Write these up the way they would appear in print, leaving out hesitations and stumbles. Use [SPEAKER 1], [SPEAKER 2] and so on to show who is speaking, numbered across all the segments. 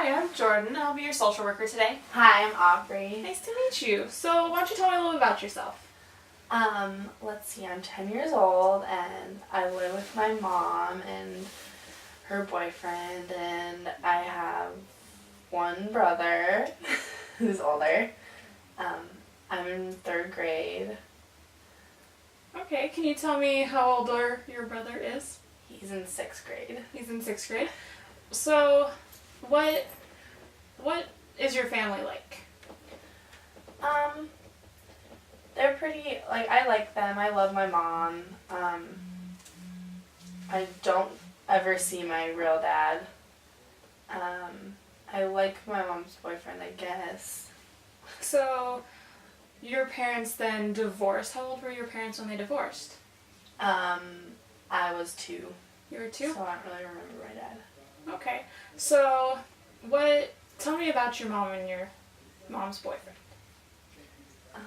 [SPEAKER 1] Hi, I'm Jordan. I'll be your social worker today.
[SPEAKER 2] Hi, I'm Aubrey.
[SPEAKER 1] Nice to meet you. So why don't you tell me a little bit about yourself?
[SPEAKER 2] Let's see, I'm 10 years old and I live with my mom and her boyfriend, and I have one brother who's older. I'm in 3rd grade.
[SPEAKER 1] Okay, can you tell me how old your brother is?
[SPEAKER 2] He's in 6th grade.
[SPEAKER 1] He's in 6th grade. So what is your family like?
[SPEAKER 2] They're pretty, I like them. I love my mom. I don't ever see my real dad. I like my mom's boyfriend, I guess.
[SPEAKER 1] So your parents then divorced. How old were your parents when they divorced?
[SPEAKER 2] I was 2.
[SPEAKER 1] You were 2?
[SPEAKER 2] So I don't really remember my dad.
[SPEAKER 1] Okay. So tell me about your mom and your mom's boyfriend.
[SPEAKER 2] I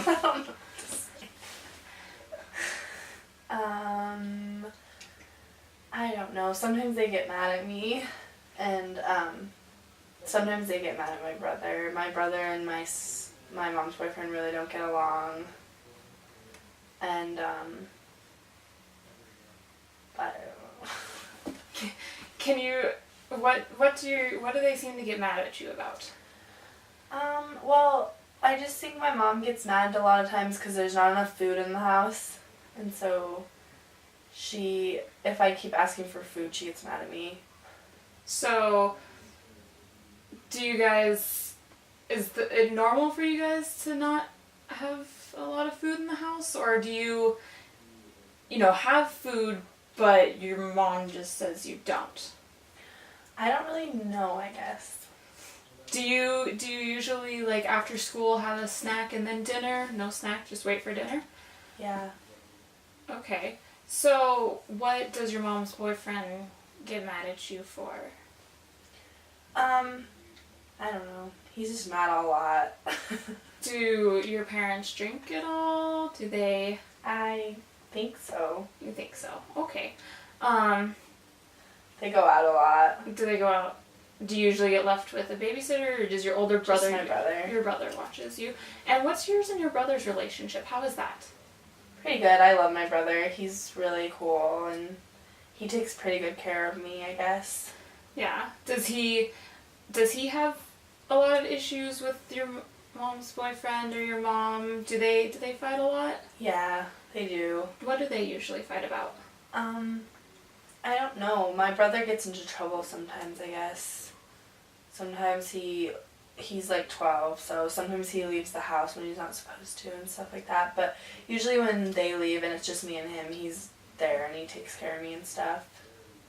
[SPEAKER 2] don't know what to say. I don't know. Sometimes they get mad at me, and sometimes they get mad at my brother. My brother and my mom's boyfriend really don't get along, and I don't know.
[SPEAKER 1] Can you what do they seem to get mad at you about?
[SPEAKER 2] Well, I just think my mom gets mad a lot of times because there's not enough food in the house, and so if I keep asking for food, she gets mad at me.
[SPEAKER 1] So, is it normal for you guys to not have a lot of food in the house, or do you have food, but your mom just says you don't?
[SPEAKER 2] I don't really know, I guess.
[SPEAKER 1] Do you usually, after school, have a snack and then dinner? No snack, just wait for dinner?
[SPEAKER 2] Yeah.
[SPEAKER 1] Okay. So, what does your mom's boyfriend get mad at you for?
[SPEAKER 2] I don't know. He's just mad a lot.
[SPEAKER 1] Do your parents drink at all? Do they?
[SPEAKER 2] I think so.
[SPEAKER 1] You think so? Okay.
[SPEAKER 2] They go out a lot.
[SPEAKER 1] Do they go out? Do you usually get left with a babysitter, or does your older brother?
[SPEAKER 2] Just my brother.
[SPEAKER 1] Your brother watches you. And what's yours and your brother's relationship? How is that?
[SPEAKER 2] Pretty good. I love my brother. He's really cool, and he takes pretty good care of me, I guess.
[SPEAKER 1] Yeah. Does he have a lot of issues with your mom's boyfriend or your mom? Do they fight a lot?
[SPEAKER 2] Yeah, they do.
[SPEAKER 1] What do they usually fight about?
[SPEAKER 2] I don't know. My brother gets into trouble sometimes, I guess. Sometimes he's like 12, so sometimes he leaves the house when he's not supposed to and stuff like that. But usually when they leave and it's just me and him, he's there and he takes care of me and stuff.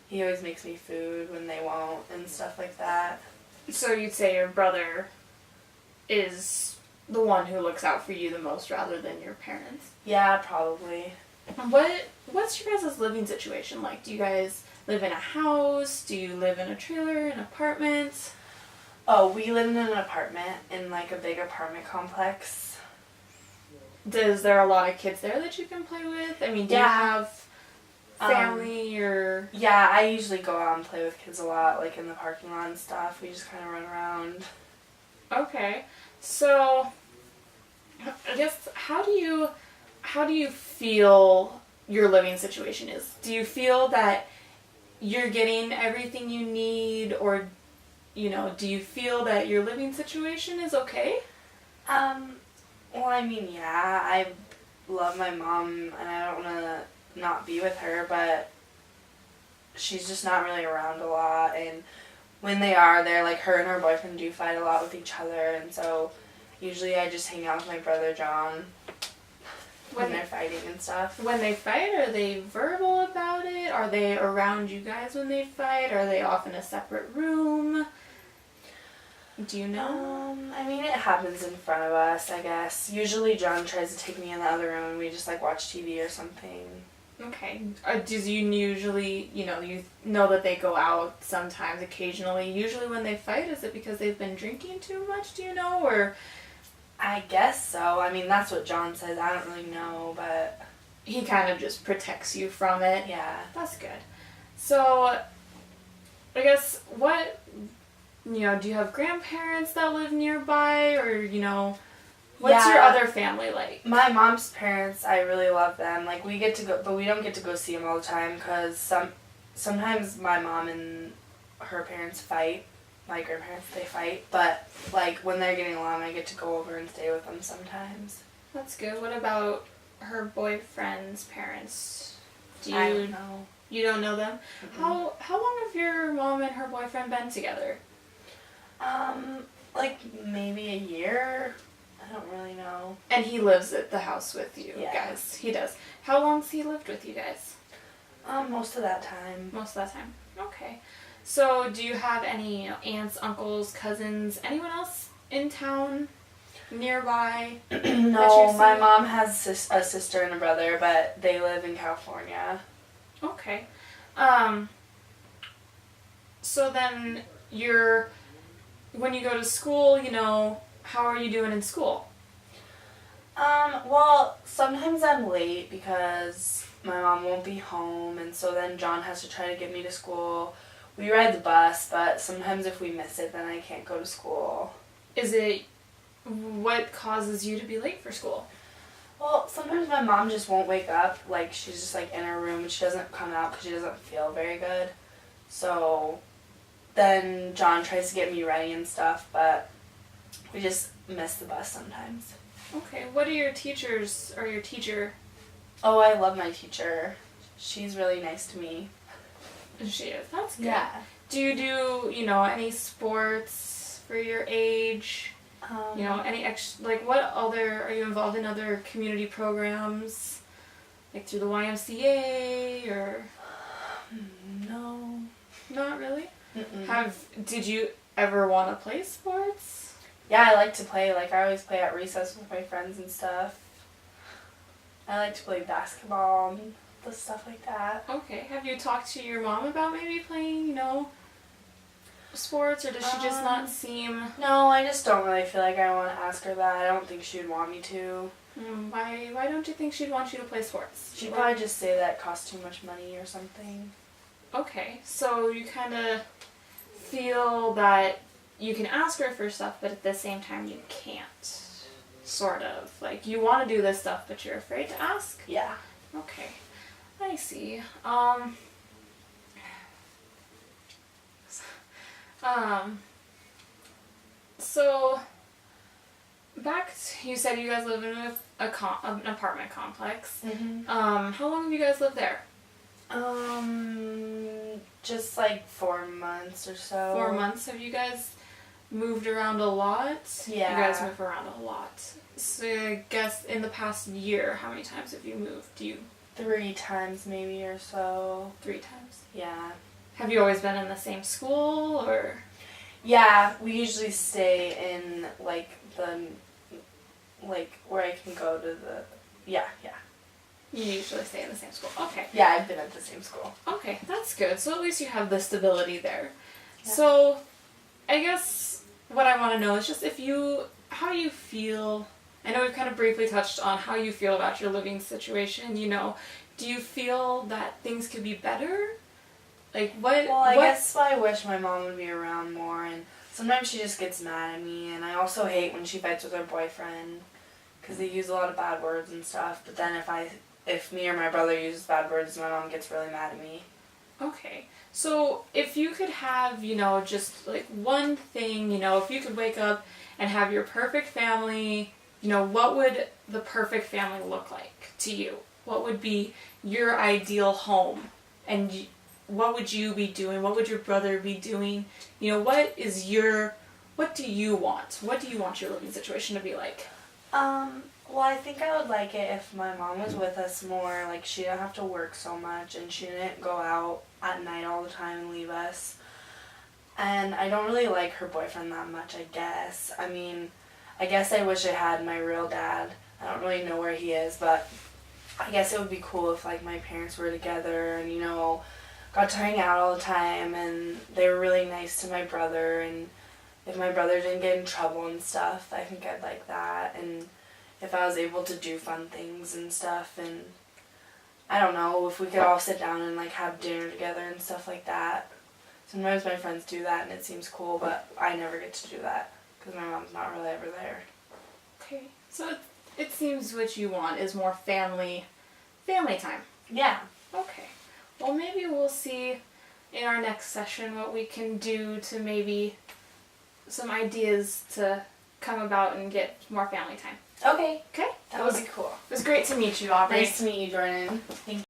[SPEAKER 2] He always makes me food when they won't and stuff like that.
[SPEAKER 1] So you'd say your brother is the one who looks out for you the most rather than your parents?
[SPEAKER 2] Yeah, probably.
[SPEAKER 1] What's your guys' living situation like? Do you guys live in a house? Do you live in a trailer, an apartment?
[SPEAKER 2] Oh, we live in an apartment, in a big apartment complex.
[SPEAKER 1] Is there a lot of kids there that you can play with? I mean, do you have family or...
[SPEAKER 2] Yeah, I usually go out and play with kids a lot, in the parking lot and stuff. We just kind of run around.
[SPEAKER 1] Okay. So, I guess, how do you feel your living situation is? Do you feel that you're getting everything you need, or, do you feel that your living situation is okay?
[SPEAKER 2] Well, I mean, yeah, I love my mom, and I don't want to not be with her, but she's just not really around a lot, and when they are there, her and her boyfriend do fight a lot with each other, and so usually I just hang out with my brother John when they're fighting and stuff.
[SPEAKER 1] When they fight, are they verbal about it? Are they around you guys when they fight? Are they off in a separate room? Do you know?
[SPEAKER 2] I mean, it happens in front of us, I guess. Usually John tries to take me in the other room and we just watch TV or something.
[SPEAKER 1] Okay. Does you usually, you know that they go out sometimes, occasionally. Usually when they fight, is it because they've been drinking too much, do you know? Or
[SPEAKER 2] I guess so. I mean, that's what John says. I don't really know, but
[SPEAKER 1] he kind of just protects you from it.
[SPEAKER 2] Yeah.
[SPEAKER 1] That's good. So, I guess do you have grandparents that live nearby, or, what's your
[SPEAKER 2] Yeah.
[SPEAKER 1] other family like?
[SPEAKER 2] My mom's parents, I really love them. Like, we get to go, but we don't get to go see them all the time because sometimes my mom and her parents fight. My grandparents, they fight. But, like, when they're getting along, I get to go over and stay with them sometimes.
[SPEAKER 1] That's good. What about her boyfriend's parents?
[SPEAKER 2] I don't know.
[SPEAKER 1] You don't know them?
[SPEAKER 2] Mm-mm.
[SPEAKER 1] How long have your mom and her boyfriend been together?
[SPEAKER 2] Like, maybe a year. I don't really know.
[SPEAKER 1] And he lives at the house with you
[SPEAKER 2] Yeah.
[SPEAKER 1] guys. He does. How long's he lived with you guys?
[SPEAKER 2] Most of that time.
[SPEAKER 1] Most of that time. Okay. So do you have any aunts, uncles, cousins, anyone else in town, nearby?
[SPEAKER 2] No, my mom has a sister and a brother, but they live in California.
[SPEAKER 1] Okay. So then when you go to school, how are you doing in school?
[SPEAKER 2] Well, sometimes I'm late because my mom won't be home, and so then John has to try to get me to school. We ride the bus, but sometimes if we miss it, then I can't go to school.
[SPEAKER 1] What causes you to be late for school?
[SPEAKER 2] Well, sometimes my mom just won't wake up. Like, she's just, like, in her room, and she doesn't come out because she doesn't feel very good. So then John tries to get me ready and stuff, but we just miss the bus sometimes.
[SPEAKER 1] Okay. What are your teachers or your teacher?
[SPEAKER 2] Oh, I love my teacher. She's really nice to me.
[SPEAKER 1] She is. That's good.
[SPEAKER 2] Yeah.
[SPEAKER 1] Do you do, any sports for your age? Any are you involved in other community programs? Like through the YMCA or?
[SPEAKER 2] No.
[SPEAKER 1] Not really?
[SPEAKER 2] Mm-mm.
[SPEAKER 1] Did you ever want to play sports?
[SPEAKER 2] Yeah, I like to play. Like, I always play at recess with my friends and stuff. I like to play basketball and the stuff like that.
[SPEAKER 1] Okay. Have you talked to your mom about maybe playing, sports, or does she just not seem...
[SPEAKER 2] No, I just don't really feel like I want to ask her that. I don't think she would want me to.
[SPEAKER 1] Why don't you think she'd want you to play sports?
[SPEAKER 2] She'd probably just say that it costs too much money or something.
[SPEAKER 1] Okay, so you kind of feel that you can ask her for stuff, but at the same time you can't. Sort of. Like, you want to do this stuff, but you're afraid to ask?
[SPEAKER 2] Yeah.
[SPEAKER 1] Okay. I see. So, you said you guys live in an apartment complex.
[SPEAKER 2] Mm-hmm.
[SPEAKER 1] How long have you guys lived there?
[SPEAKER 2] Just like 4 months or so.
[SPEAKER 1] 4 months. Have you guys moved around a lot?
[SPEAKER 2] Yeah.
[SPEAKER 1] You guys move around a lot. So I guess in the past year, how many times have you moved?
[SPEAKER 2] 3 times maybe or so.
[SPEAKER 1] 3 times.
[SPEAKER 2] Yeah.
[SPEAKER 1] Have you always been in the same school, or?
[SPEAKER 2] Yeah, we usually stay in where I can go to the... Yeah.
[SPEAKER 1] You usually stay in the same school. Okay.
[SPEAKER 2] Yeah, I've been at the same school.
[SPEAKER 1] Okay, that's good. So at least you have the stability there.
[SPEAKER 2] Yeah.
[SPEAKER 1] So I guess what I want to know is just how you feel. I know we've kind of briefly touched on how you feel about your living situation. Do you feel that things could be better? Like, what?
[SPEAKER 2] Well, I guess I wish my mom would be around more, and sometimes she just gets mad at me, and I also hate when she fights with her boyfriend, because they use a lot of bad words and stuff, but then if me or my brother uses bad words, my mom gets really mad at me.
[SPEAKER 1] Okay. So if you could have, just like one thing, if you could wake up and have your perfect family, what would the perfect family look like to you? What would be your ideal home? And what would you be doing? What would your brother be doing? What do you want? What do you want your living situation to be like?
[SPEAKER 2] Well, I think I would like it if my mom was with us more. Like, she didn't have to work so much, and she didn't go out at night all the time and leave us. And I don't really like her boyfriend that much, I guess. I mean, I guess I wish I had my real dad. I don't really know where he is, but I guess it would be cool if, like, my parents were together and, got to hang out all the time, and they were really nice to my brother, and if my brother didn't get in trouble and stuff, I think I'd like that, and if I was able to do fun things and stuff, and I don't know, if we could all sit down and, like, have dinner together and stuff like that. Sometimes my friends do that and it seems cool, but I never get to do that because my mom's not really ever there.
[SPEAKER 1] Okay. So it seems what you want is more family time.
[SPEAKER 2] Yeah.
[SPEAKER 1] Okay. Well, maybe we'll see in our next session what we can do to maybe some ideas to come about and get more family time.
[SPEAKER 2] Okay.
[SPEAKER 1] Okay?
[SPEAKER 2] That would be cool.
[SPEAKER 1] It was great to meet you, Aubrey.
[SPEAKER 2] Nice to meet you, Jordan. Thank you.